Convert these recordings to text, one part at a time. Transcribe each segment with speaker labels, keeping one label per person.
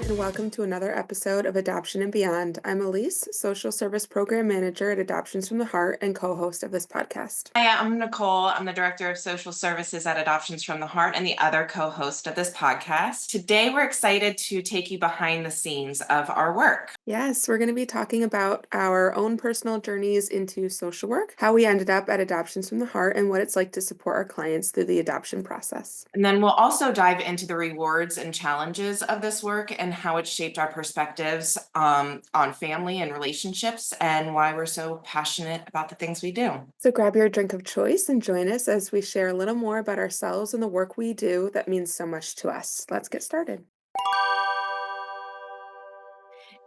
Speaker 1: and welcome to another episode of Adoption and Beyond. I'm Alyse, Social Service Program Manager at Adoptions from the Heart and co-host of this podcast.
Speaker 2: Hi, I'm Nicole. I'm the Director of Social Services at Adoptions from the Heart and the other co-host of this podcast. Today, we're excited to take you behind the scenes of our work.
Speaker 1: Yes, we're going to be talking about our own personal journeys into social work, how we ended up at Adoptions from the Heart, and what it's like to support our clients through the adoption process.
Speaker 2: And then we'll also dive into the rewards and challenges of this work and how it shaped our perspectives on family and relationships and why we're so passionate about the things we do.
Speaker 1: So grab your drink of choice and join us as we share a little more about ourselves and the work we do that means so much to us. Let's get started.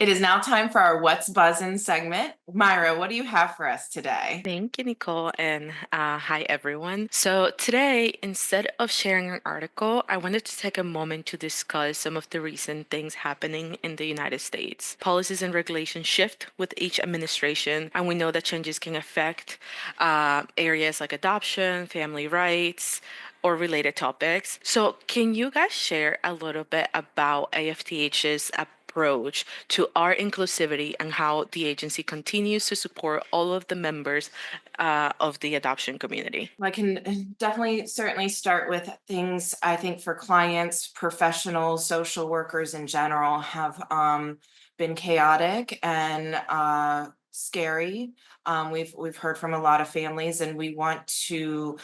Speaker 2: It is now time for our What's Buzzin' segment. Myra, what do you have for us today?
Speaker 3: Thank you, Nicole, and hi, everyone. So today, instead of sharing an article, I wanted to take a moment to discuss some of the recent things happening in the United States. Policies and regulations shift with each administration, and we know that changes can affect areas like adoption, family rights, or related topics. So can you guys share a little bit about AFTH's approach to our inclusivity and how the agency continues to support all of the members of the adoption community?
Speaker 2: I can definitely certainly start with things I think for clients, professionals, social workers in general have been chaotic and scary. We've heard from a lot of families, and we want to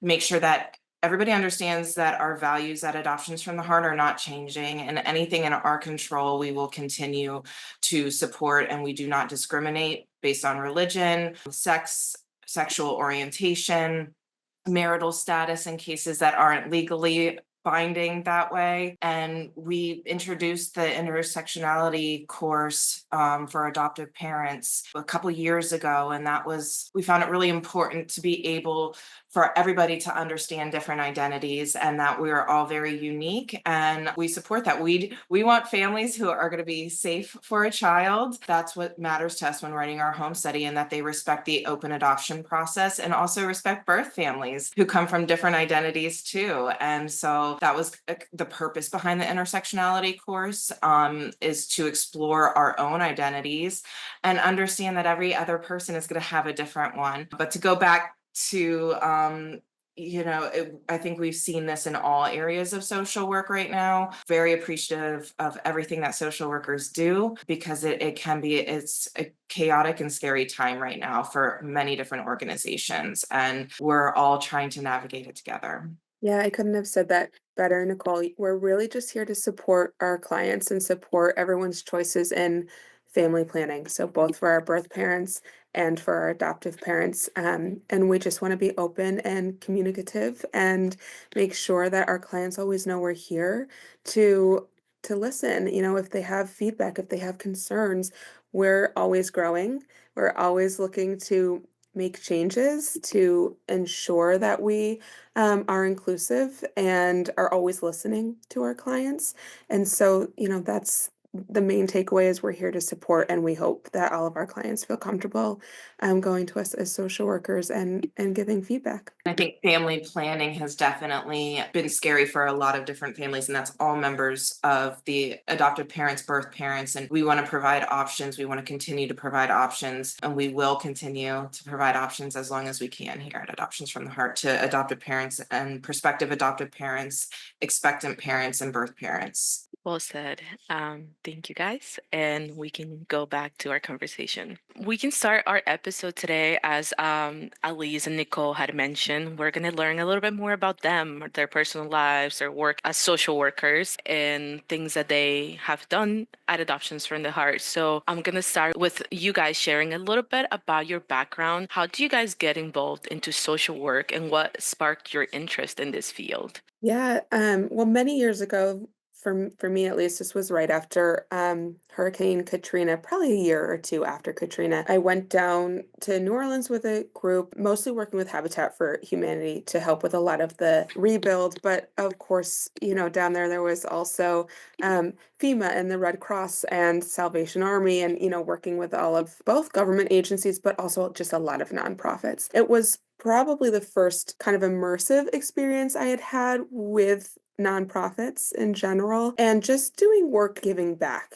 Speaker 2: make sure that everybody understands that our values at Adoptions from the Heart are not changing, and anything in our control, we will continue to support, and we do not discriminate based on religion, sex, sexual orientation, marital status in cases that aren't legally binding that way. And we introduced the intersectionality course for adoptive parents a couple years ago. And we found it really important to be able for everybody to understand different identities and that we are all very unique. And we support that. We want families who are going to be safe for a child. That's what matters to us when writing our home study, and that they respect the open adoption process and also respect birth families who come from different identities too. And so that was the purpose behind the intersectionality course, is to explore our own identities and understand that every other person is going to have a different one. But to go back to I think we've seen this in all areas of social work right now. Very appreciative of everything that social workers do, because it's a chaotic and scary time right now for many different organizations, and we're all trying to navigate it together.
Speaker 1: Yeah, I couldn't have said that better, Nicole. We're really just here to support our clients and support everyone's choices in family planning. So both for our birth parents and for our adoptive parents. And we just want to be open and communicative and make sure that our clients always know we're here to listen. If they have feedback, if they have concerns, we're always growing. We're always looking to make changes to ensure that we are inclusive and are always listening to our clients. And so, that's the main takeaway is we're here to support, and we hope that all of our clients feel comfortable going to us as social workers and giving feedback.
Speaker 2: I think family planning has definitely been scary for a lot of different families, and that's all members of the adoptive parents, birth parents. And we want to provide options. We want to continue to provide options, and we will continue to provide options as long as we can here at Adoptions from the Heart to adoptive parents and prospective adoptive parents, expectant parents, and birth parents.
Speaker 3: Well said. Thank you, guys. And we can go back to our conversation. We can start our episode today, as Alyse and Nicole had mentioned. We're going to learn a little bit more about them, their personal lives, their work as social workers, and things that they have done at Adoptions from the Heart. So I'm going to start with you guys sharing a little bit about your background. How do you guys get involved into social work, and what sparked your interest in this field?
Speaker 1: Yeah, well, many years ago, for me at least, this was right after Hurricane Katrina, probably a year or two after Katrina. I went down to New Orleans with a group, mostly working with Habitat for Humanity to help with a lot of the rebuild. But of course, down there was also FEMA and the Red Cross and Salvation Army, and working with all of both government agencies, but also just a lot of nonprofits. It was probably the first kind of immersive experience I had had with nonprofits in general and just doing work giving back.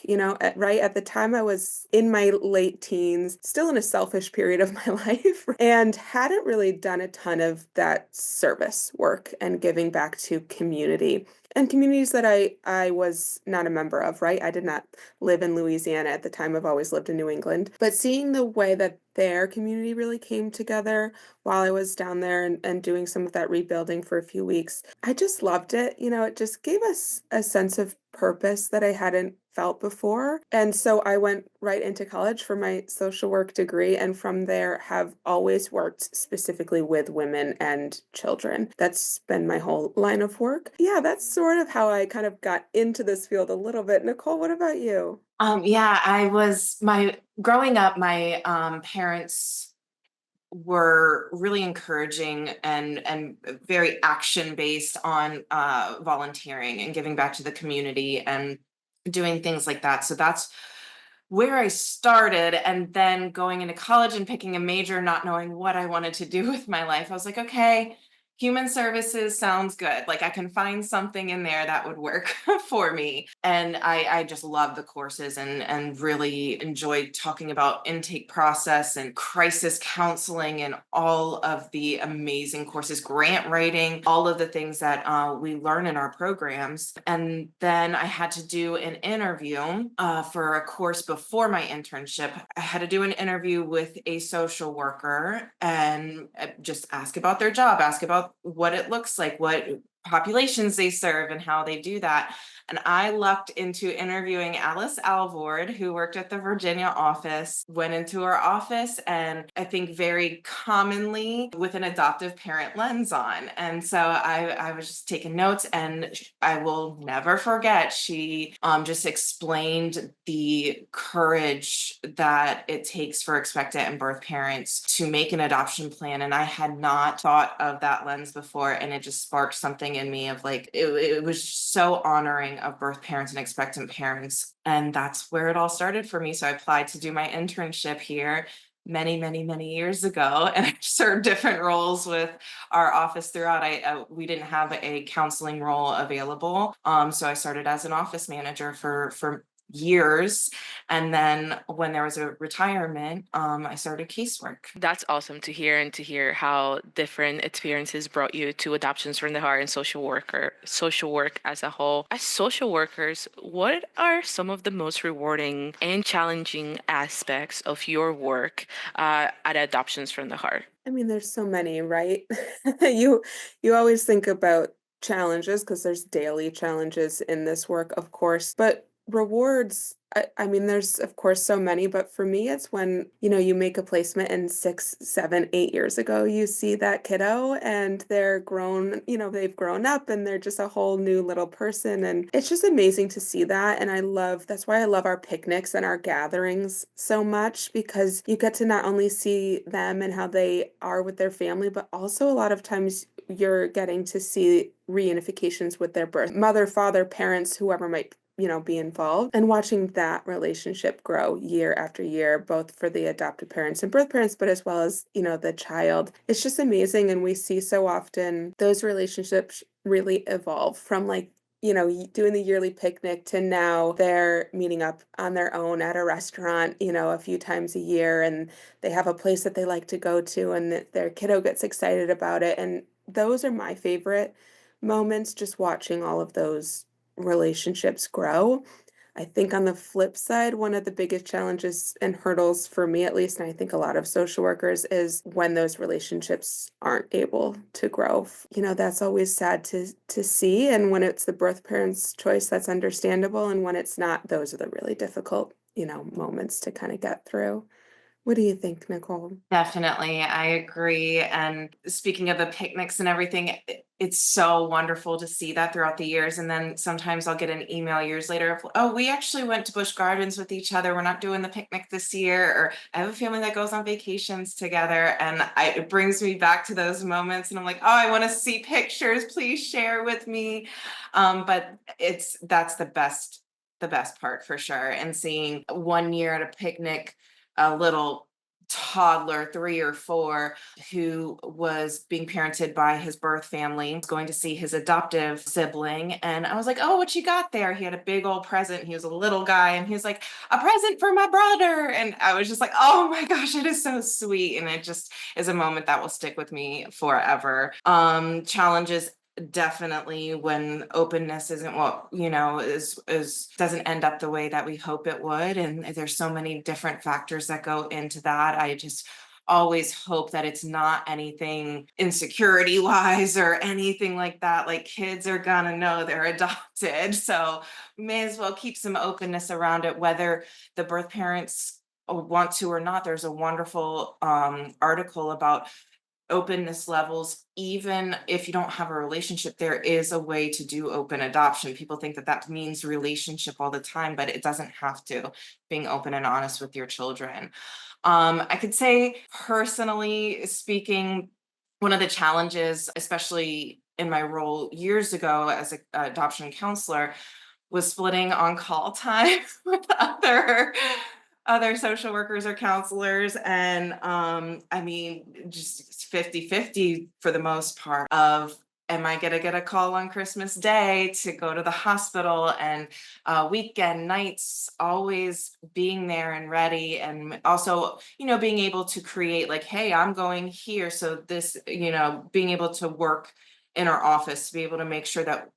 Speaker 1: Right at the time I was in my late teens, still in a selfish period of my life, and hadn't really done a ton of that service work and giving back to community and communities that I was not a member of, right? I did not live in Louisiana at the time. I've always lived in New England. But seeing the way that their community really came together while I was down there and doing some of that rebuilding for a few weeks, I just loved it. It just gave us a sense of purpose that I hadn't felt before. And so I went right into college for my social work degree, and from there have always worked specifically with women and children. That's been my whole line of work. Yeah, that's sort of how I kind of got into this field a little bit. Nicole, what about you?
Speaker 2: Yeah, I was my growing up, my parents were really encouraging and very action based on volunteering and giving back to the community and doing things like that. So that's where I started. And then going into college and picking a major, not knowing what I wanted to do with my life, I was like, okay, human services sounds good. Like I can find something in there that would work for me. And I just love the courses and really enjoyed talking about intake process and crisis counseling and all of the amazing courses, grant writing, all of the things that we learn in our programs. And then I had to do an interview for a course before my internship. I had to do an interview with a social worker and just ask about their job, ask about what it looks like, what populations they serve, and how they do that. And I lucked into interviewing Alice Alvord, who worked at the Virginia office, went into her office, and I think very commonly with an adoptive parent lens on. And so I was just taking notes, and I will never forget. She just explained the courage that it takes for expectant and birth parents to make an adoption plan. And I had not thought of that lens before. And it just sparked something in me of like, it was so honoring of birth parents and expectant parents. And that's where it all started for me. So I applied to do my internship here many, many, many years ago, and I served different roles with our office throughout. We didn't have a counseling role available, so I started as an office manager for years, and then when there was a retirement, I started casework.
Speaker 3: That's awesome to hear, and to hear how different experiences brought you to adoptions from the heart and social work as a whole. As social workers, what are some of the most rewarding and challenging aspects of your work at adoptions from the heart?
Speaker 1: I mean, there's so many, right? You you always think about challenges because there's daily challenges in this work, of course, but rewards, I mean, there's of course so many, but for me, it's when, you make a placement and 6, 7, 8 years ago, you see that kiddo and they're grown, they've grown up and they're just a whole new little person. And it's just amazing to see that. And that's why I love our picnics and our gatherings so much, because you get to not only see them and how they are with their family, but also a lot of times you're getting to see reunifications with their birth mother, father, parents, whoever might be involved, and watching that relationship grow year after year, both for the adoptive parents and birth parents, but as well as, the child. It's just amazing. And we see so often those relationships really evolve from like, doing the yearly picnic to now they're meeting up on their own at a restaurant, a few times a year, and they have a place that they like to go to, and their kiddo gets excited about it. And those are my favorite moments, just watching all of those relationships grow. I think on the flip side, one of the biggest challenges and hurdles for me, at least, and I think a lot of social workers, is when those relationships aren't able to grow. That's always sad to see. And when it's the birth parent's choice, that's understandable. And when it's not, those are the really difficult, moments to kind of get through. What do you think, Nicole?
Speaker 2: Definitely, I agree. And speaking of the picnics and everything, it's so wonderful to see that throughout the years. And then sometimes I'll get an email years later of, oh, we actually went to Busch Gardens with each other. We're not doing the picnic this year. Or I have a family that goes on vacations together. And it brings me back to those moments. And I'm like, oh, I want to see pictures. Please share with me. But that's the best part for sure. And seeing one year at a picnic, a little toddler, 3 or 4, who was being parented by his birth family, was going to see his adoptive sibling. And I was like, "Oh, what you got there?" He had a big old present. He was a little guy, and he was like, "A present for my brother." And I was just like, "Oh my gosh, it is so sweet." And it just is a moment that will stick with me forever. Challenges, definitely, when openness isn't what is doesn't end up the way that we hope it would, and there's so many different factors that go into that. I just always hope that it's not anything insecurity wise or anything like that. Like, kids are gonna know they're adopted, so may as well keep some openness around it, whether the birth parents want to or not. There's a wonderful article about openness levels. Even if you don't have a relationship, there is a way to do open adoption. People think that that means relationship all the time, but it doesn't have to. Being open and honest with your children. I could say, personally speaking, one of the challenges, especially in my role years ago as a adoption counselor, was splitting on call time with other social workers or counselors. And I mean, just 50-50 for the most part of, am I going to get a call on Christmas Day to go to the hospital, and weekend nights, always being there and ready, and also, being able to create, like, hey, I'm going here, so this, being able to work in our office to be able to make sure that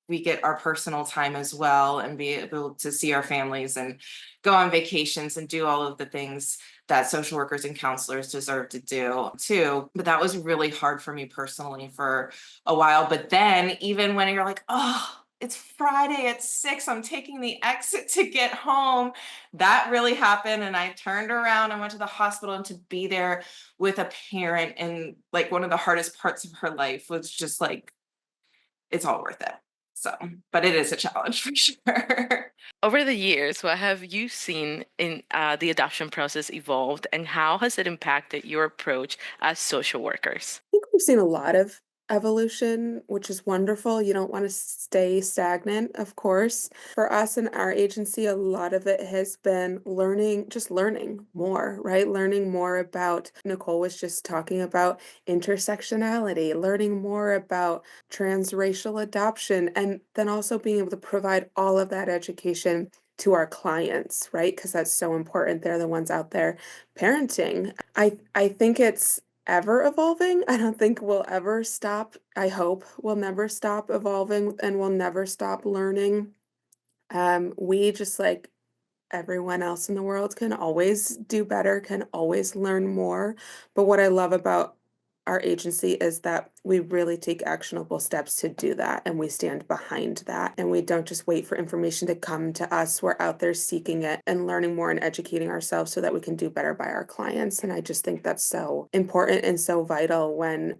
Speaker 2: we get our personal time as well, and be able to see our families and go on vacations and do all of the things that social workers and counselors deserve to do too. But that was really hard for me personally for a while. But then, even when you're like, "Oh, it's Friday at 6, I'm taking the exit to get home," that really happened. And I turned around and went to the hospital, and to be there with a parent, and like, one of the hardest parts of her life was just like, it's all worth it. So, but it is a challenge for sure.
Speaker 3: Over the years, what have you seen in the adoption process evolved, and how has it impacted your approach as social workers?
Speaker 1: Think we've seen a lot of evolution, which is wonderful. You don't want to stay stagnant, of course. For us in our agency, a lot of it has been learning, just learning more, right? Learning more about, Nicole was just talking about intersectionality, learning more about transracial adoption, and then also being able to provide all of that education to our clients, right? Because that's so important. They're the ones out there parenting. I think it's ever evolving. I don't think we'll ever stop. I hope we'll never stop evolving and we'll never stop learning. We just like everyone else in the world can always do better, can always learn more. But what I love about our agency is that we really take actionable steps to do that, and we stand behind that. And we don't just wait for information to come to us. We're out there seeking it and learning more and educating ourselves so that we can do better by our clients. And I just think that's so important and so vital when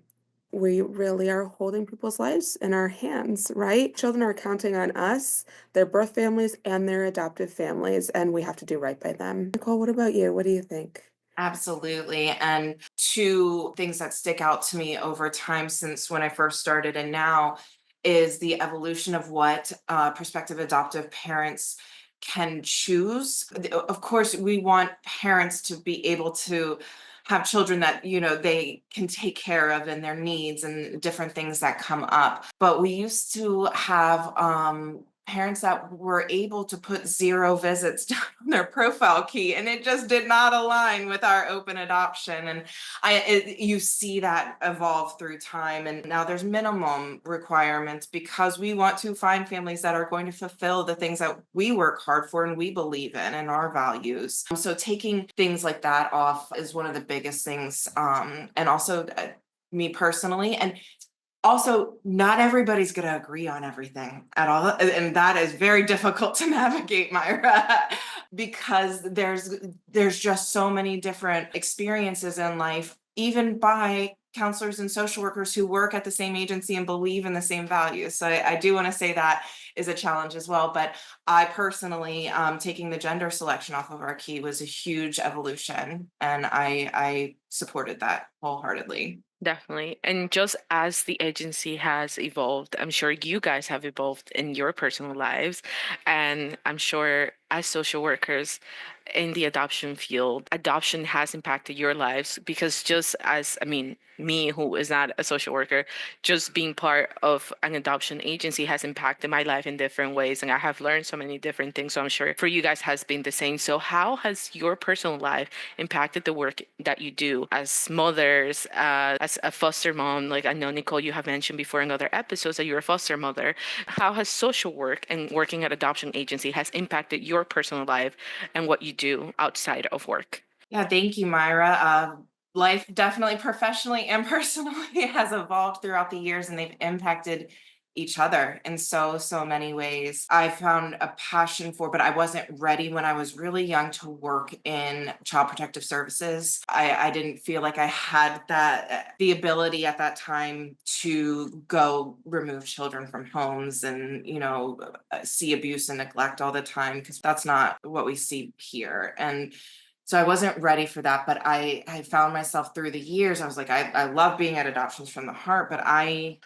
Speaker 1: we really are holding people's lives in our hands, right? Children are counting on us, their birth families, and their adoptive families, and we have to do right by them. Nicole, what about you? What do you think?
Speaker 2: Absolutely. And two things that stick out to me over time, since when I first started and now, is the evolution of what prospective adoptive parents can choose. Of course, we want parents to be able to have children that, they can take care of, and their needs and different things that come up. But we used to have parents that were able to put 0 visits down on their profile key, and it just did not align with our open adoption. And you see that evolve through time, and now there's minimum requirements, because we want to find families that are going to fulfill the things that we work hard for and we believe in and our values. So taking things like that off is one of the biggest things. And also, me personally, and also, not everybody's going to agree on everything at all, and that is very difficult to navigate, Myra, because there's just so many different experiences in life, even by counselors and social workers who work at the same agency and believe in the same values. So I do want to say that is a challenge as well. But I personally, taking the gender selection off of our key was a huge evolution, and I supported that wholeheartedly.
Speaker 3: Definitely. And just as the agency has evolved, I'm sure you guys have evolved in your personal lives. And I'm sure as social workers in the adoption field, adoption has impacted your lives because just as, I mean, me who is not a social worker, just being part of an adoption agency has impacted my life in different ways. And I have learned so many different things. So I'm sure for you guys has been the same. So how has your personal life impacted the work that you do as mothers, as a foster mom? Like I know, Nicole, you have mentioned before in other episodes that you're a foster mother. How has social work and working at adoption agency has impacted your personal life and what you do outside of work?
Speaker 2: Yeah, thank you, Myra. Life definitely professionally and personally has evolved throughout the years, and they've impacted each other in so many ways. I found a passion for, but I wasn't ready when I was really young to work in child protective services. I didn't feel like I had that the ability at that time to go remove children from homes and see abuse and neglect all the time, because that's not what we see here. And so I wasn't ready for that, but I found myself through the years. I was like, I love being at Adoptions from the Heart, but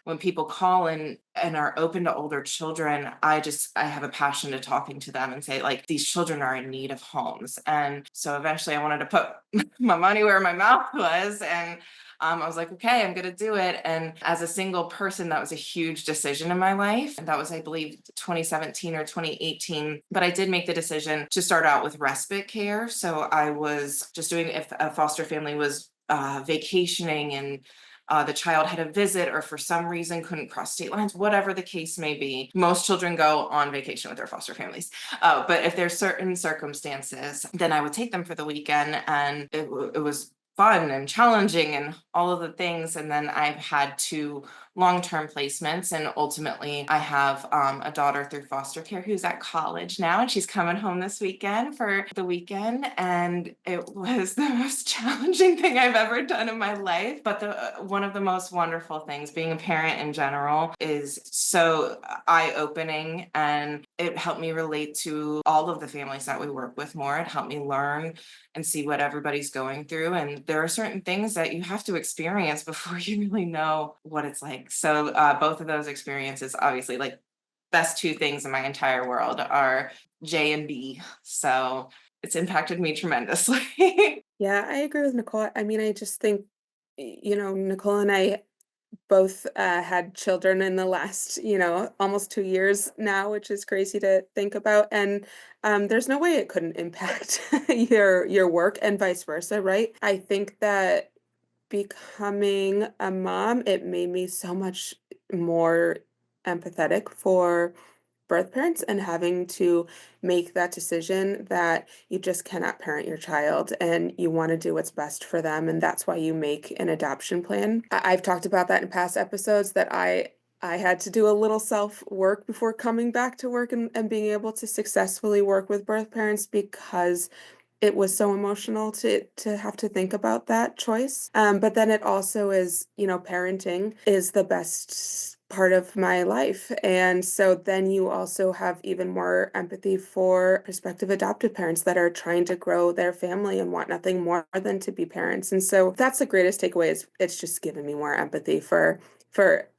Speaker 2: when people call and are open to older children, I have a passion to talking to them and say, like, these children are in need of homes. And so eventually I wanted to put my money where my mouth was. And I was like, okay, I'm going to do it. And as a single person, that was a huge decision in my life. And that was, I believe, 2017 or 2018. But I did make the decision to start out with respite care. So I was just doing, if a foster family was vacationing and the child had a visit or for some reason couldn't cross state lines, whatever the case may be. Most children go on vacation with their foster families. But if there's certain circumstances, then I would take them for the weekend. And it was fun and challenging and all of the things. And then I've had 2 long-term placements. And ultimately, I have a daughter through foster care who's at college now, and she's coming home this weekend for the weekend. And it was the most challenging thing I've ever done in my life. But one of the most wonderful things, being a parent in general, is so eye-opening, and it helped me relate to all of the families that we work with more. It helped me learn and see what everybody's going through. And there are certain things that you have to experience before you really know what it's like. So both of those experiences, obviously, like, best 2 things in my entire world are J and B. So it's impacted me tremendously.
Speaker 1: Yeah, I agree with Nicole. I mean, I just think, Nicole and I both had children in the last, almost 2 years now, which is crazy to think about. And there's no way it couldn't impact your work and vice versa, right? I think that becoming a mom, it made me so much more empathetic for birth parents and having to make that decision that you just cannot parent your child and you want to do what's best for them, and that's why you make an adoption plan. I've talked about that in past episodes that I had to do a little self work before coming back to work and being able to successfully work with birth parents because it was so emotional to have to think about that choice. But then it also is, parenting is the best part of my life. And so then you also have even more empathy for prospective adoptive parents that are trying to grow their family and want nothing more than to be parents. And so that's the greatest takeaway is it's just given me more empathy for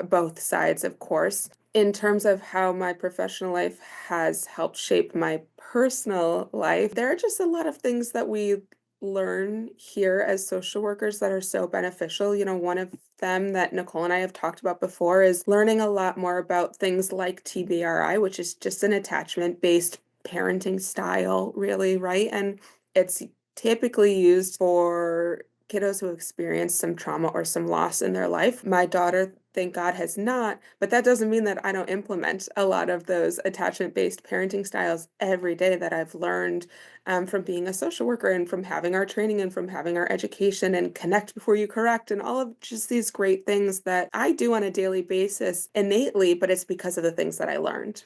Speaker 1: both sides, of course. In terms of how my professional life has helped shape my personal life, there are just a lot of things that we learn here as social workers that are so beneficial. One of them that Nicole and I have talked about before is learning a lot more about things like TBRI, which is just an attachment-based parenting style, really, right? And it's typically used for kiddos who experience some trauma or some loss in their life. My daughter, thank God, has not, but that doesn't mean that I don't implement a lot of those attachment-based parenting styles every day that I've learned from being a social worker and from having our training and from having our education and connect before you correct and all of just these great things that I do on a daily basis innately, but it's because of the things that I learned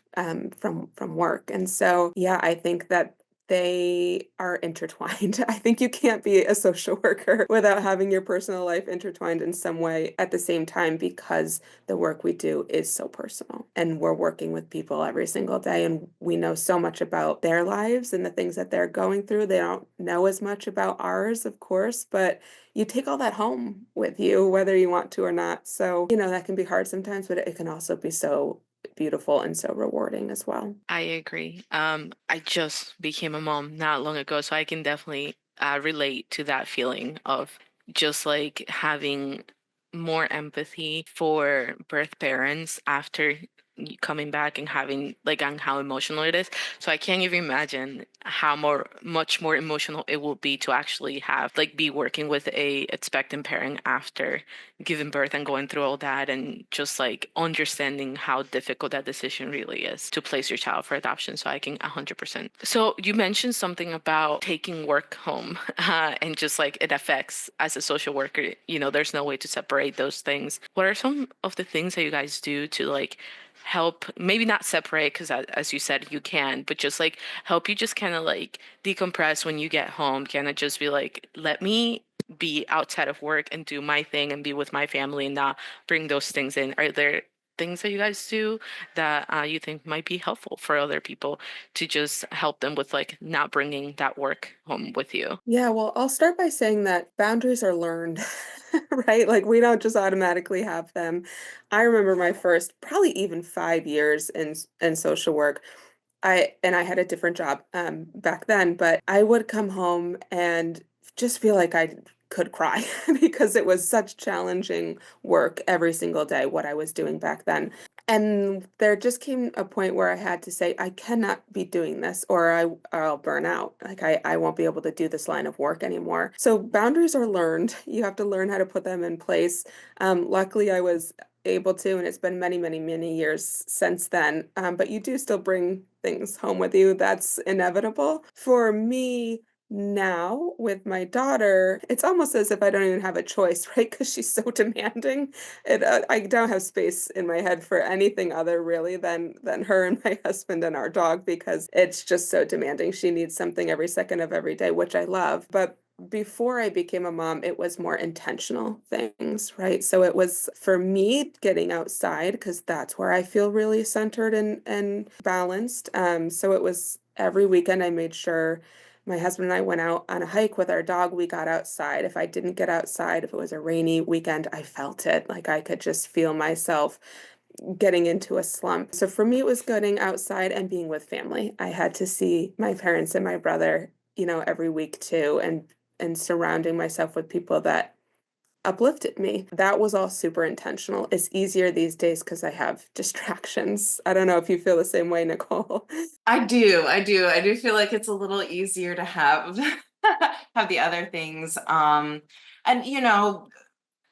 Speaker 1: from work. And so, yeah, I think that they are intertwined. I think you can't be a social worker without having your personal life intertwined in some way at the same time because the work we do is so personal. And we're working with people every single day, and we know so much about their lives and the things that they're going through. They don't know as much about ours, of course, but you take all that home with you, whether you want to or not. So, that can be hard sometimes, but it can also be so quite beautiful and so rewarding as well.
Speaker 3: I agree. I just became a mom not long ago, so I can definitely relate to that feeling of just like having more empathy for birth parents after coming back and having like on how emotional it is. So I can't even imagine how much more emotional it will be to actually have like be working with a expectant parent after giving birth and going through all that and just like understanding how difficult that decision really is to place your child for adoption. So I can 100%. So you mentioned something about taking work home and just like it affects as a social worker, there's no way to separate those things. What are some of the things that you guys do to like help maybe not separate because as you said you can but just like help you just kind of like decompress when you get home, kind of just be like let me be outside of work and do my thing and be with my family and not bring those things in? Are there things that you guys do that you think might be helpful for other people to just help them with like not bringing that work home with you?
Speaker 1: Yeah, well, I'll start by saying that boundaries are learned, right? Like we don't just automatically have them. I remember my first probably even 5 years in social work. I had a different job back then, but I would come home and just feel like I could cry because it was such challenging work every single day, what I was doing back then. And there just came a point where I had to say, I cannot be doing this or I'll burn out. Like I won't be able to do this line of work anymore. So boundaries are learned. You have to learn how to put them in place. Luckily, I was able to, and it's been many, many, many years since then. But you do still bring things home with you. That's inevitable. For me, now with my daughter, it's almost as if I don't even have a choice, right? Because she's so demanding. I don't have space in my head for anything other really than her and my husband and our dog because it's just so demanding. She needs something every second of every day, which I love. But before I became a mom, it was more intentional things, right? So it was for me getting outside because that's where I feel really centered and balanced. So it was every weekend I made sure my husband and I went out on a hike with our dog. We got outside. If I didn't get outside, if it was a rainy weekend, I felt it. Like I could just feel myself getting into a slump. So for me, it was getting outside and being with family. I had to see my parents and my brother, every week too, and surrounding myself with people that uplifted me. That was all super intentional. It's easier these days because I have distractions. I don't know if you feel the same way, Nicole.
Speaker 2: I do feel like it's a little easier to have have the other things. And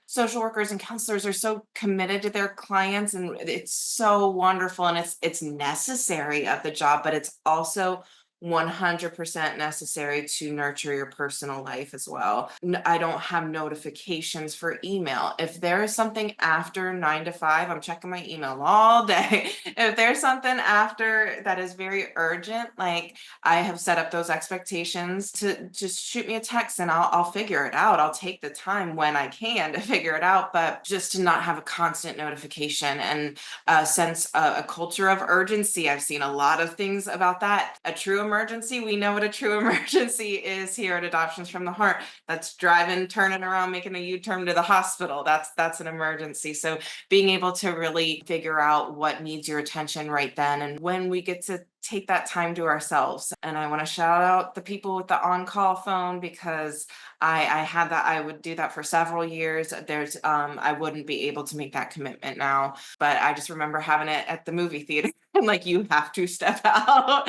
Speaker 2: social workers and counselors are so committed to their clients and it's so wonderful and it's necessary of the job, but it's also 100% necessary to nurture your personal life as well. I don't have notifications for email. If there is something after 9 to 5, I'm checking my email all day. If there's something after that is very urgent, like I have set up those expectations to just shoot me a text and I'll figure it out. I'll take the time when I can to figure it out, but just to not have a constant notification and a sense, a culture of urgency. I've seen a lot of things about that. A true emergency, we know what a true emergency is here at Adoptions from the Heart. That's driving, turning around, making a U-turn to the hospital. That's an emergency. So being able to really figure out what needs your attention right then and when we get to take that time to ourselves. And I want to shout out the people with the on-call phone because I had that. I would do that for several years. I wouldn't be able to make that commitment now, but I just remember having it at the movie theater and like you have to step out.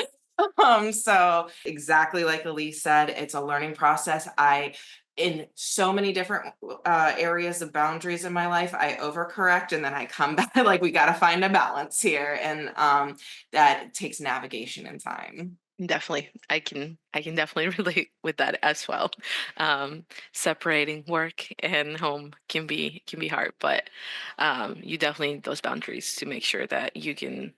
Speaker 2: So exactly like Alyse said, it's a learning process. In so many different areas of boundaries in my life, I overcorrect and then I come back. Like we got to find a balance here, and that takes navigation and time.
Speaker 3: Definitely. I can definitely relate with that as well. Separating work and home can be hard, but you definitely need those boundaries to make sure that you can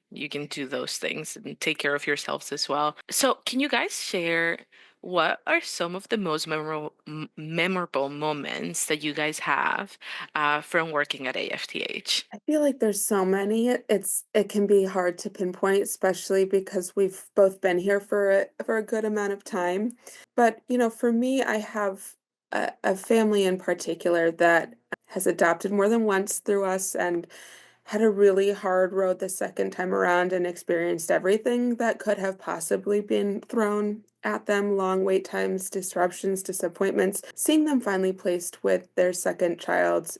Speaker 3: do those things and take care of yourselves as well. So, can you guys share what are some of the most memorable moments that you guys have from working at AFTH?
Speaker 1: I feel like there's so many. It can be hard to pinpoint, especially because we've both been here for a good amount of time. But for me, I have a family in particular that has adopted more than once through us, and had a really hard road the second time around and experienced everything that could have possibly been thrown at them, long wait times, disruptions, disappointments. Seeing them finally placed with their second child,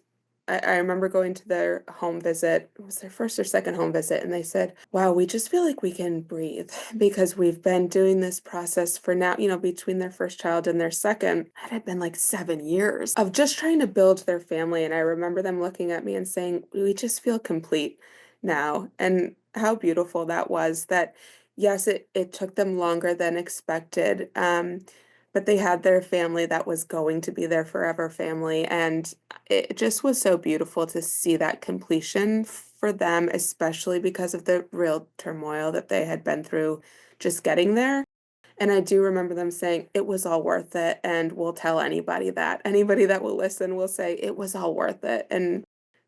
Speaker 1: I remember going to their home visit. It was their first or second home visit, and they said, "Wow, we just feel like we can breathe because we've been doing this process for now, between their first child and their second, it had been like 7 years of just trying to build their family." And I remember them looking at me and saying, "We just feel complete now." And how beautiful that was that, yes, it took them longer than expected. But they had their family that was going to be their forever family. And it just was so beautiful to see that completion for them, especially because of the real turmoil that they had been through just getting there. And I do remember them saying, "It was all worth it," and we'll tell anybody that. Anybody that will listen will say, "It was all worth it." And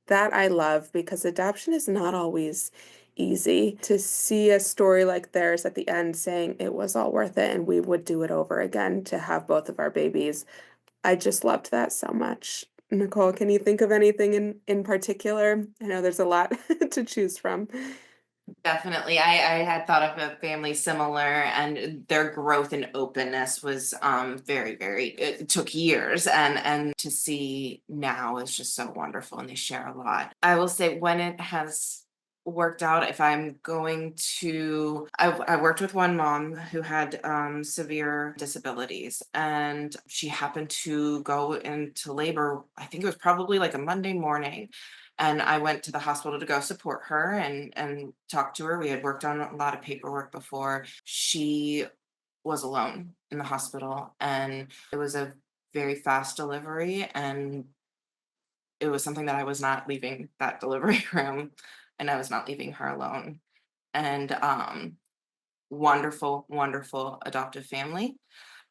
Speaker 1: that I love because adoption is not always easy. To see a story like theirs at the end saying, "It was all worth it, and we would do it over again to have both of our babies." I just loved that so much. Nicole, can you think of anything in particular? I know there's a lot to choose from.
Speaker 2: Definitely. I had thought of a family similar, and their growth and openness was very, very, it took years, and to see now is just so wonderful, and they share a lot. I will say when it has worked out, if I'm going to I worked with one mom who had severe disabilities, and she happened to go into labor. I think it was probably like a Monday morning, and I went to the hospital to go support her and talk to her. We had worked on a lot of paperwork before. She was alone in the hospital, and it was a very fast delivery, and it was something that I was not leaving that delivery room, and I was not leaving her alone. And wonderful, wonderful adoptive family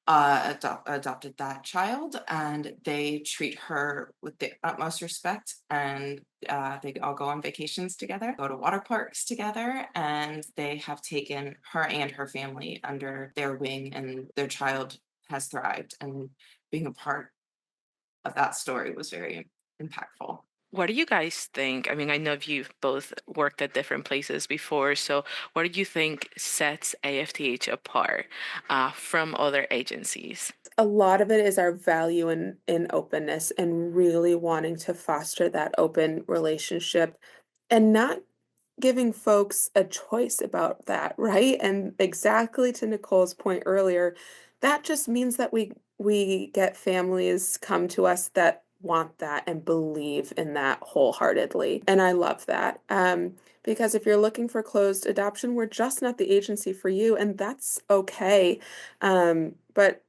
Speaker 2: adopted that child, and they treat her with the utmost respect. And they all go on vacations together, go to water parks together, and they have taken her and her family under their wing, and their child has thrived. And being a part of that story was very impactful.
Speaker 3: What do you guys think? I mean, I know you've both worked at different places before, so what do you think sets AFTH apart from other agencies?
Speaker 1: A lot of it is our value in openness and really wanting to foster that open relationship and not giving folks a choice about that, right? And exactly to Nicole's point earlier, that just means that we get families come to us that want that and believe in that wholeheartedly. And I love that. Because if you're looking for closed adoption, we're just not the agency for you, and that's okay. But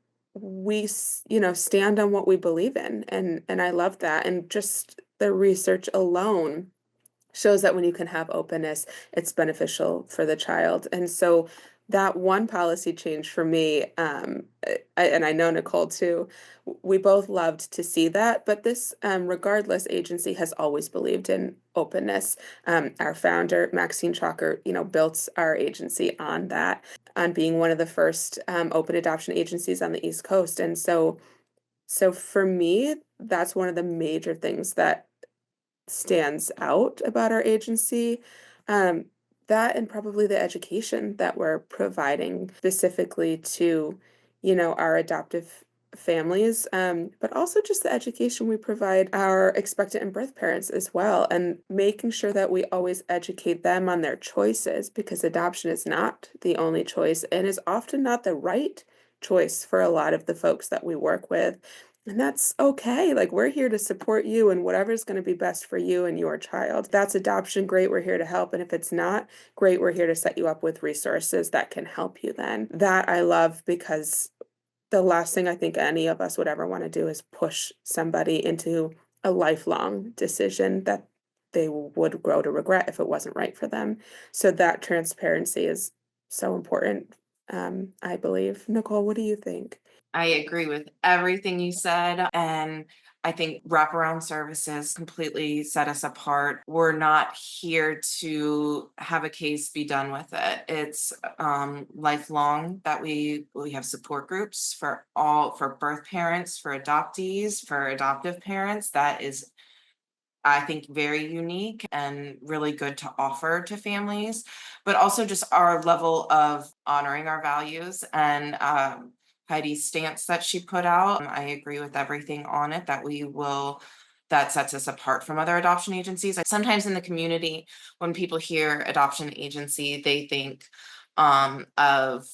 Speaker 1: stand on what we believe in, and I love that. And just the research alone shows that when you can have openness, it's beneficial for the child. And so that one policy change for me, and I know Nicole too, we both loved to see that. But this, regardless, agency has always believed in openness. Our founder, Maxine Chalker, built our agency on that, on being one of the first open adoption agencies on the East Coast. And so for me, that's one of the major things that stands out about our agency. Um, that and probably the education that we're providing specifically to, our adoptive families, but also just the education we provide our expectant and birth parents as well, and making sure that we always educate them on their choices because adoption is not the only choice and is often not the right choice for a lot of the folks that we work with. And that's okay. Like, we're here to support you and whatever's going to be best for you and your child. That's adoption. Great. We're here to help. And if it's not, great. We're here to set you up with resources that can help you then. That I love because the last thing I think any of us would ever want to do is push somebody into a lifelong decision that they would grow to regret if it wasn't right for them. So that transparency is so important, I believe. Nicole, what do you think?
Speaker 2: I agree with everything you said. And I think wraparound services completely set us apart. We're not here to have a case be done with it. It's lifelong that we have support groups for birth parents, for adoptees, for adoptive parents. That is I think, very unique and really good to offer to families, but also just our level of honoring our values and Heidi's stance that she put out. I agree with everything on it that sets us apart from other adoption agencies. Sometimes in the community, when people hear adoption agency, they think of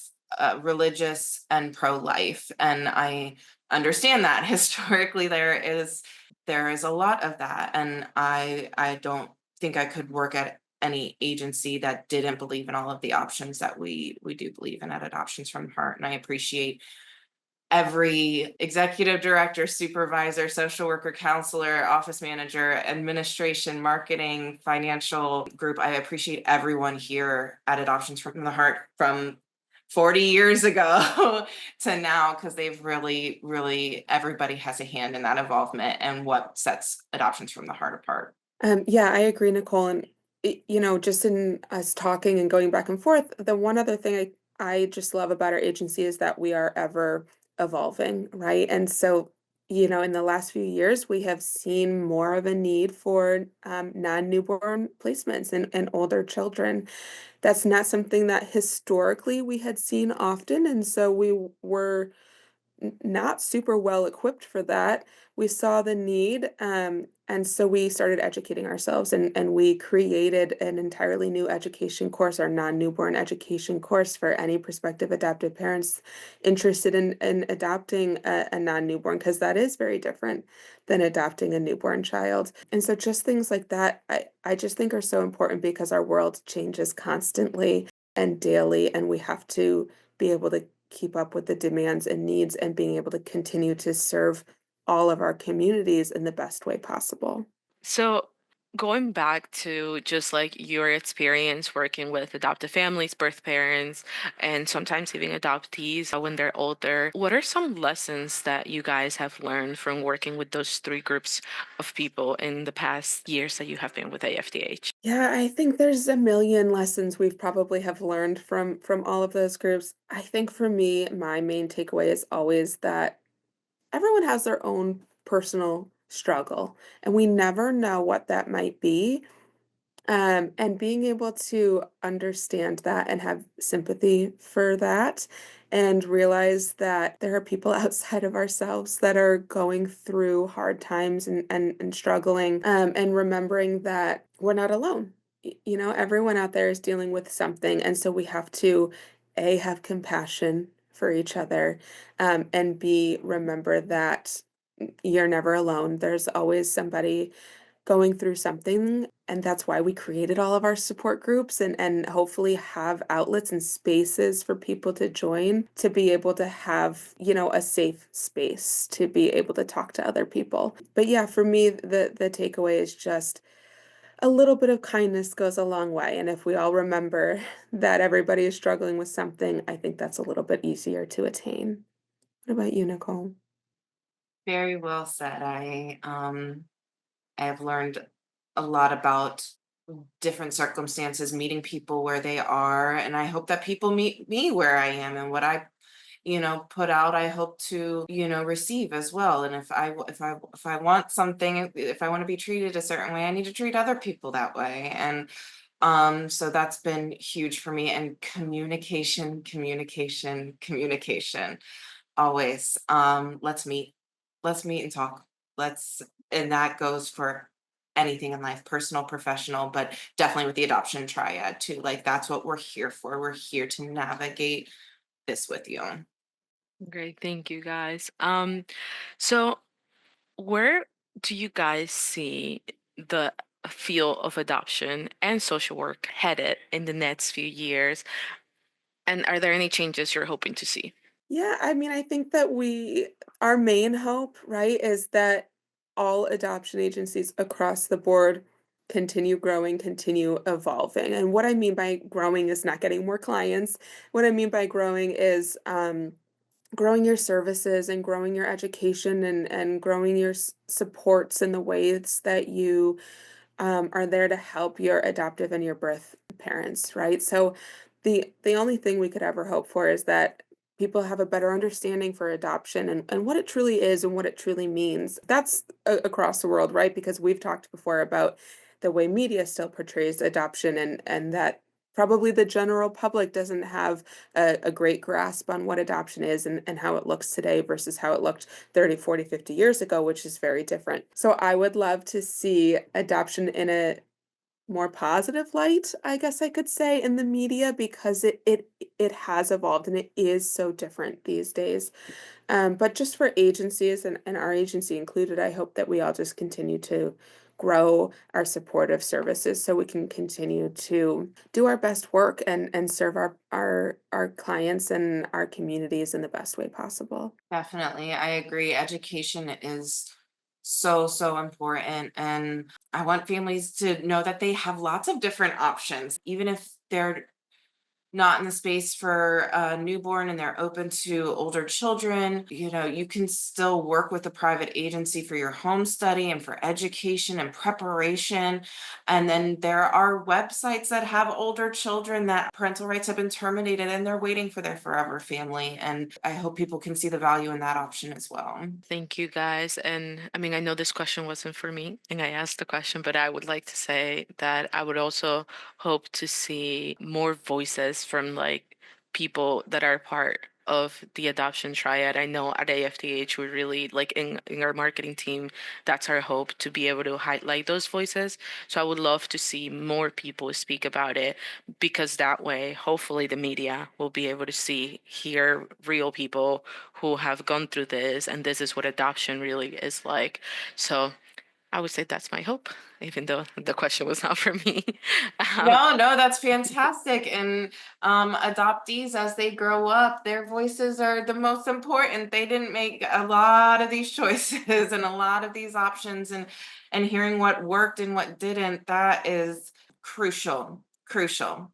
Speaker 2: religious and pro-life, and I understand that historically there is a lot of that, and I don't think I could work at any agency that didn't believe in all of the options that we do believe in at Adoptions from the Heart. And I appreciate every executive director, supervisor, social worker, counselor, office manager, administration, marketing, financial group. I appreciate everyone here at Adoptions from the Heart from 40 years ago to now, because they've really, everybody has a hand in that involvement and what sets Adoptions from the Heart apart.
Speaker 1: Yeah, I agree, Nicole. And just in us talking and going back and forth, the one other thing I just love about our agency is that we are ever evolving, right? And so, in the last few years, we have seen more of a need for non-newborn placements and older children. That's not something that historically we had seen often, and so we were not super well equipped for that. We saw the need, and so we started educating ourselves, and we created an entirely new education course, our non-newborn education course for any prospective adoptive parents interested in adopting a non-newborn, because that is very different than adopting a newborn child. And so just things like that, I just think are so important because our world changes constantly and daily, and we have to be able to keep up with the demands and needs and being able to continue to serve all of our communities in the best way possible.
Speaker 3: So, going back to just like your experience working with adoptive families, birth parents, and sometimes even adoptees when they're older, what are some lessons that you guys have learned from working with those three groups of people in the past years that you have been with AFDH?
Speaker 1: Yeah, I think there's a million lessons we've probably have learned from all of those groups. I think for me, my main takeaway is always that everyone has their own personal struggle, and we never know what that might be. And being able to understand that and have sympathy for that and realize that there are people outside of ourselves that are going through hard times and struggling, and remembering that we're not alone. Everyone out there is dealing with something. And so we have to, A, have compassion for each other, and B, remember that you're never alone. There's always somebody going through something, and that's why we created all of our support groups and hopefully have outlets and spaces for people to join to be able to have, a safe space to be able to talk to other people. But yeah, for me, the takeaway is just a little bit of kindness goes a long way, and if we all remember that everybody is struggling with something, I think that's a little bit easier to attain. What about you, Nicole?
Speaker 2: Very well said. I have learned a lot about different circumstances, meeting people where they are, and I hope that people meet me where I am, and what I put out, I hope to receive as well. And if I want something, if I want to be treated a certain way, I need to treat other people that way. And so that's been huge for me. And communication always. Let's meet and talk. let's and that goes for anything in life, personal, professional, but definitely with the adoption triad too. Like, that's what we're here for. We're here to navigate this with you.
Speaker 3: Great, thank you guys. So where do you guys see the field of adoption and social work headed in the next few years? And are there any changes you're hoping to see?
Speaker 1: Yeah, I mean, I think that our main hope, right, is that all adoption agencies across the board continue growing, continue evolving. And what I mean by growing is not getting more clients. What I mean by growing is growing your services and growing your education and growing your supports in the ways that you are there to help your adoptive and your birth parents, right? So the only thing we could ever hope for is that people have a better understanding for adoption and what it truly is and what it truly means. That's across the world, right? Because we've talked before about the way media still portrays adoption and that probably the general public doesn't have a great grasp on what adoption is and how it looks today versus how it looked 30, 40, 50 years ago, which is very different. So I would love to see adoption in a more positive light, I guess I could say, in the media because it has evolved and it is so different these days. But just for agencies and our agency included, I hope that we all just continue to grow our supportive services so we can continue to do our best work and serve our clients and our communities in the best way possible.
Speaker 2: Definitely, I agree. Education is so, so important. And I want families to know that they have lots of different options, even if they're not in the space for a newborn and they're open to older children. You can still work with a private agency for your home study and for education and preparation. And then there are websites that have older children that parental rights have been terminated and they're waiting for their forever family. And I hope people can see the value in that option as well.
Speaker 3: Thank you guys. And I mean, I know this question wasn't for me and I asked the question, but I would like to say that I would also hope to see more voices from like people that are part of the adoption triad. I know at AFTH we really like in our marketing team, that's our hope to be able to highlight those voices. So I would love to see more people speak about it because that way, hopefully the media will be able to see, hear real people who have gone through this, and this is what adoption really is like. So I would say that's my hope, even though the question was not for me. um,
Speaker 2: No, no, that's fantastic. And adoptees, as they grow up, their voices are the most important. They didn't make a lot of these choices and a lot of these options, and hearing what worked and what didn't, that is crucial, crucial.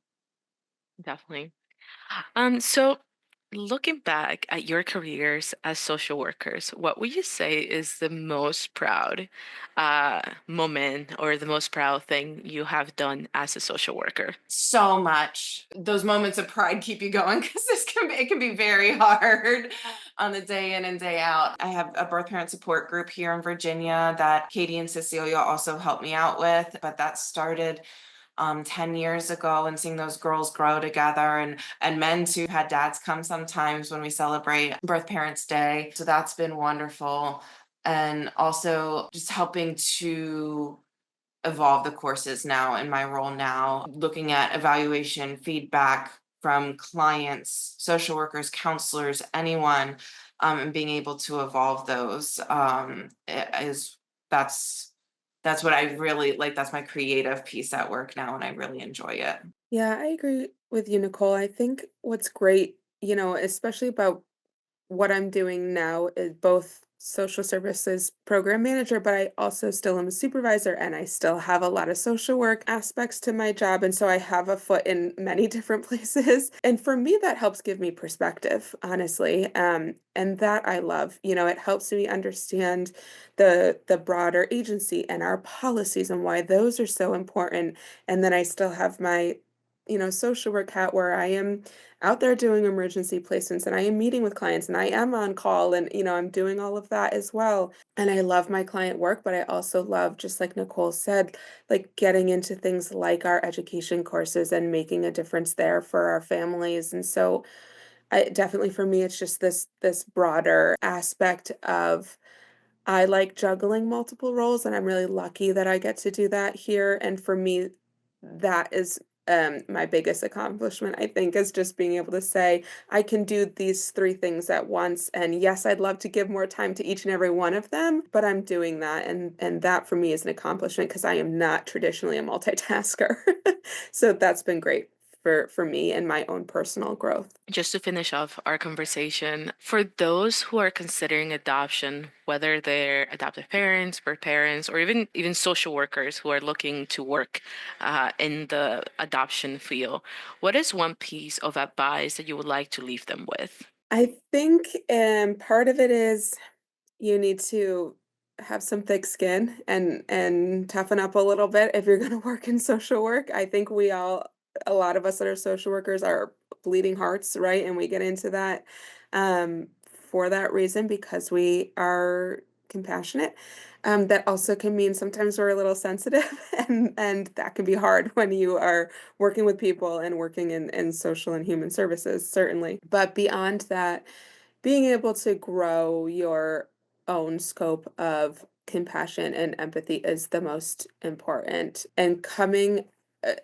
Speaker 3: Definitely. So looking back at your careers as social workers, what would you say is the most proud moment or the most proud thing you have done as a social worker?
Speaker 2: So much. Those moments of pride keep you going because it can be very hard on the day in and day out. I have a birth parent support group here in Virginia that Katie and Cecilia also helped me out with, but that started 10 years ago, and seeing those girls grow together, and men too had dads come sometimes when we celebrate birth parents day. So that's been wonderful. And also just helping to evolve the courses now in my role now, looking at evaluation, feedback from clients, social workers, counselors, anyone, and being able to evolve those is that's that's what I really like. That's my creative piece at work now, and I really enjoy it.
Speaker 1: Yeah, I agree with you, Nicole. I think what's great, especially about what I'm doing now is both social services program manager, but I also still am a supervisor and I still have a lot of social work aspects to my job. And so I have a foot in many different places. And for me, that helps give me perspective, honestly. And that I love. It helps me understand the broader agency and our policies and why those are so important. And then I still have my social work hat where I am out there doing emergency placements and I am meeting with clients and I am on call and I'm doing all of that as well. And I love my client work, but I also love, just like Nicole said, like getting into things like our education courses and making a difference there for our families. And so I definitely for me it's just this broader aspect of I like juggling multiple roles, and I'm really lucky that I get to do that here. And for me, that is my biggest accomplishment, I think, is just being able to say, I can do these three things at once. And yes, I'd love to give more time to each and every one of them, but I'm doing that. And that for me is an accomplishment because I am not traditionally a multitasker. So that's been great for me and my own personal growth.
Speaker 3: Just to finish off our conversation, for those who are considering adoption, whether they're adoptive parents, birth parents, or even social workers who are looking to work in the adoption field, what is one piece of advice that you would like to leave them with?
Speaker 1: I think part of it is you need to have some thick skin and toughen up a little bit if you're gonna work in social work. I think a lot of us that are social workers are bleeding hearts, right? And we get into that. for that reason, because we are compassionate. That also can mean sometimes we're a little sensitive, and that can be hard when you are working with people and working in social and human services, certainly. But beyond that, being able to grow your own scope of compassion and empathy is the most important. And coming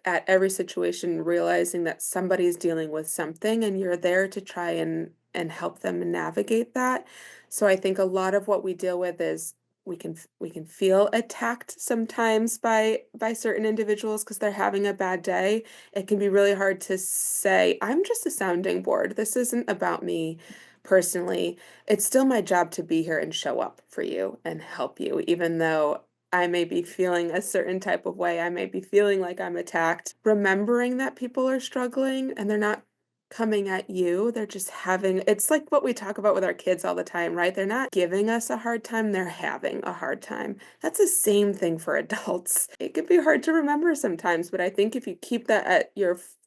Speaker 1: at every situation, realizing that somebody's dealing with something and you're there to try and help them navigate that. So I think a lot of what we deal with is we can feel attacked sometimes by certain individuals because they're having a bad day. It can be really hard to say, I'm just a sounding board. This isn't about me personally. It's still my job to be here and show up for you and help you, even though I may be feeling a certain type of way. I may be feeling like I'm attacked. Remembering that people are struggling and they're not coming at you, they're just having it's like what we talk about with our kids all the time, right? They're not giving us a hard time, they're having a hard time. That's the same thing for adults. It can be hard to remember sometimes, but I think if you keep that at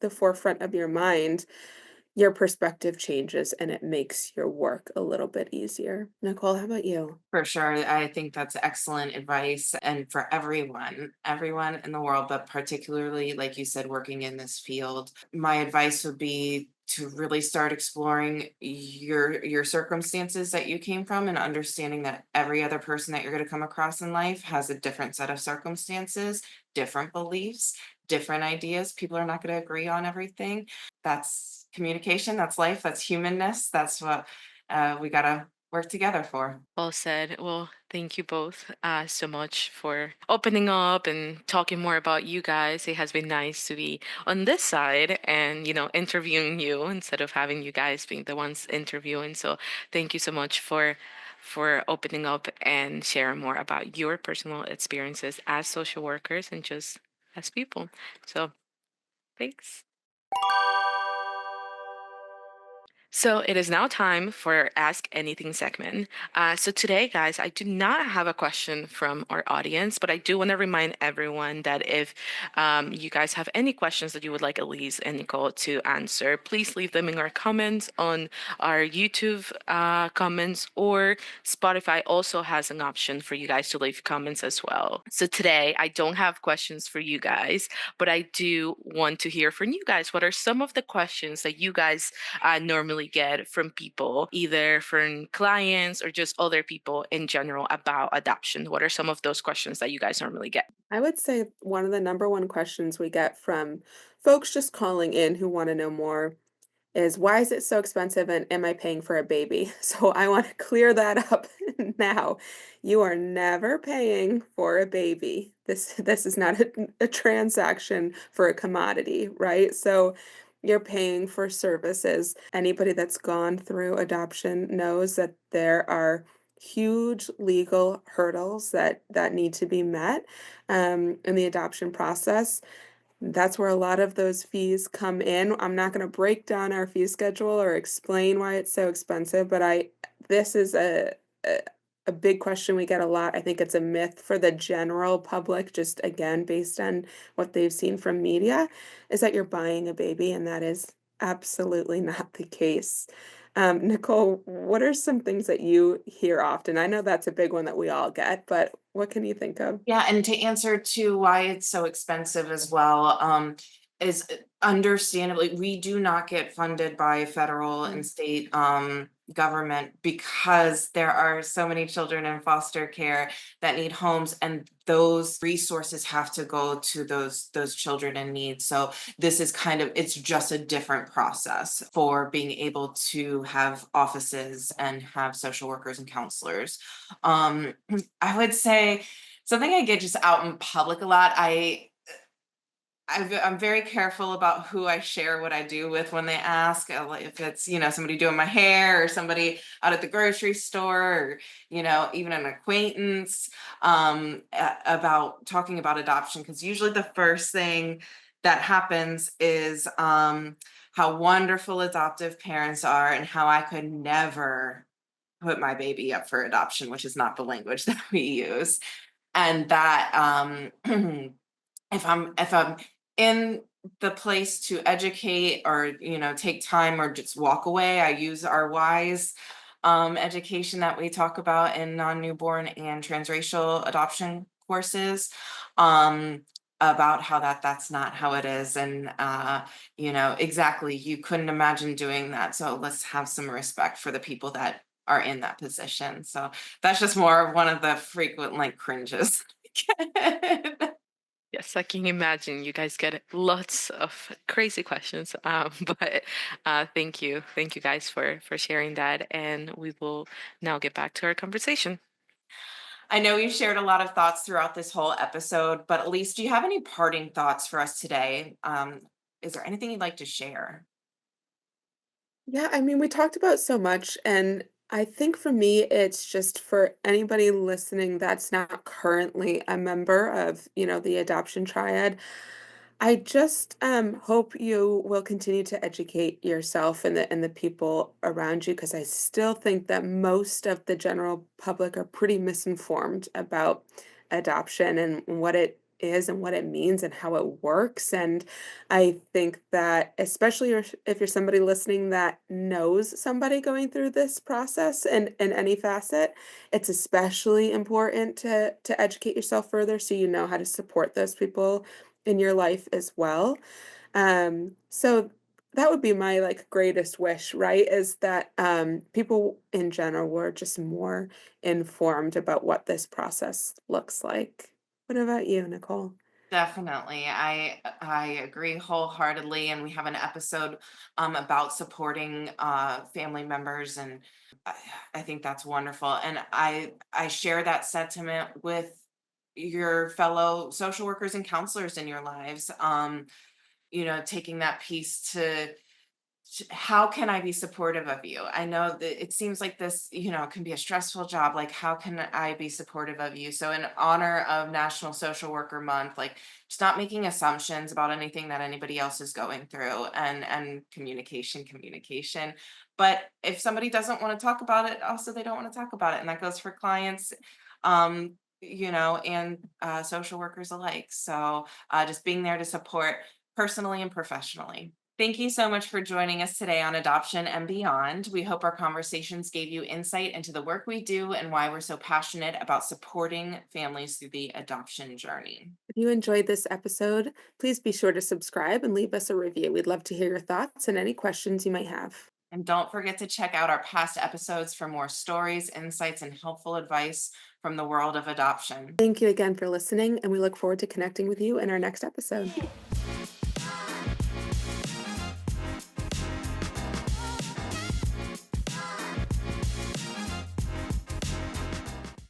Speaker 1: the forefront of your mind, your perspective changes and it makes your work a little bit easier. Nicole, how about you?
Speaker 2: For sure. I think that's excellent advice and for everyone in the world, but particularly, like you said, working in this field. My advice would be to really start exploring your circumstances that you came from and understanding that every other person that you're going to come across in life has a different set of circumstances, different beliefs, different ideas. People are not going to agree on everything. That's communication, that's life, that's humanness. That's what we got to work together for.
Speaker 3: Well said. Well, thank you both so much for opening up and talking more about you guys. It has been nice to be on this side and, interviewing you instead of having you guys being the ones interviewing. So thank you so much for opening up and sharing more about your personal experiences as social workers and just as people. So thanks. So it is now time for our Ask Anything segment. So today, guys, I do not have a question from our audience, but I do want to remind everyone that if you guys have any questions that you would like Alyse and Nicole to answer, please leave them in our comments on our YouTube comments, or Spotify also has an option for you guys to leave comments as well. So today, I don't have questions for you guys, but I do want to hear from you guys. What are some of the questions that you guys I normally get from people, either from clients or just other people in general about adoption? What are some of those questions that you guys normally get?
Speaker 1: I would say one of the number one questions we get from folks just calling in who want to know more is, why is it so expensive and am I paying for a baby? So I want to clear that up now. You are never paying for a baby. This is not a transaction for a commodity, right? So you're paying for services. Anybody that's gone through adoption knows that there are huge legal hurdles that need to be met in the adoption process. That's where a lot of those fees come in. I'm not going to break down our fee schedule or explain why it's so expensive, but this is a a big question we get a lot. I think it's a myth for the general public, just again based on what they've seen from media, is that you're buying a baby, and that is absolutely not the case. Nicole, what are some things that you hear often? I know that's a big one that we all get, but what can you think of?
Speaker 2: Yeah, and to answer to why it's so expensive as well, is understandably we do not get funded by federal and state government because there are so many children in foster care that need homes, and those resources have to go to those children in need. So this is kind of it's just a different process for being able to have offices and have social workers and counselors. I would say something I get just out in public a lot. I'm very careful about who I share what I do with when they ask. Like if it's somebody doing my hair or somebody out at the grocery store, or even an acquaintance, about talking about adoption, because usually the first thing that happens is how wonderful adoptive parents are and how I could never put my baby up for adoption, which is not the language that we use. And that if I'm in the place to educate or, take time or just walk away. I use our WISE education that we talk about in non-newborn and transracial adoption courses, um, about how that's not how it is. And, exactly, you couldn't imagine doing that. So let's have some respect for the people that are in that position. So that's just more of one of the frequent like cringes.
Speaker 3: Yes, I can imagine you guys get lots of crazy questions. But thank you. Thank you guys for sharing that. And we will now get back to our conversation.
Speaker 2: I know you shared a lot of thoughts throughout this whole episode, but Elise, do you have any parting thoughts for us today? Is there anything you'd like to share?
Speaker 1: Yeah, I mean, we talked about so much, and I think for me, it's just for anybody listening that's not currently a member of, the adoption triad. I just hope you will continue to educate yourself and the people around you because I still think that most of the general public are pretty misinformed about adoption and what it is and what it means and how it works. And I think that especially if you're somebody listening that knows somebody going through this process and in any facet, it's especially important to educate yourself further so you know how to support those people in your life as well. So that would be my like greatest wish, right? Is that people in general were just more informed about what this process looks like. What about you, Nicole?
Speaker 2: Definitely. I agree wholeheartedly. And we have an episode about supporting family members, and I, I think that's wonderful. And I share that sentiment with your fellow social workers and counselors in your lives. Taking that piece to how can I be supportive of you? I know that it seems like this, can be a stressful job. Like, how can I be supportive of you? So, in honor of National Social Worker Month, like, just not making assumptions about anything that anybody else is going through, and communication. But if somebody doesn't want to talk about it, also they don't want to talk about it, and that goes for clients, and social workers alike. So, just being there to support personally and professionally. Thank you so much for joining us today on Adoption and Beyond. We hope our conversations gave you insight into the work we do and why we're so passionate about supporting families through the adoption journey.
Speaker 1: If you enjoyed this episode, please be sure to subscribe and leave us a review. We'd love to hear your thoughts and any questions you might have.
Speaker 2: And don't forget to check out our past episodes for more stories, insights, and helpful advice from the world of adoption.
Speaker 1: Thank you again for listening, and we look forward to connecting with you in our next episode.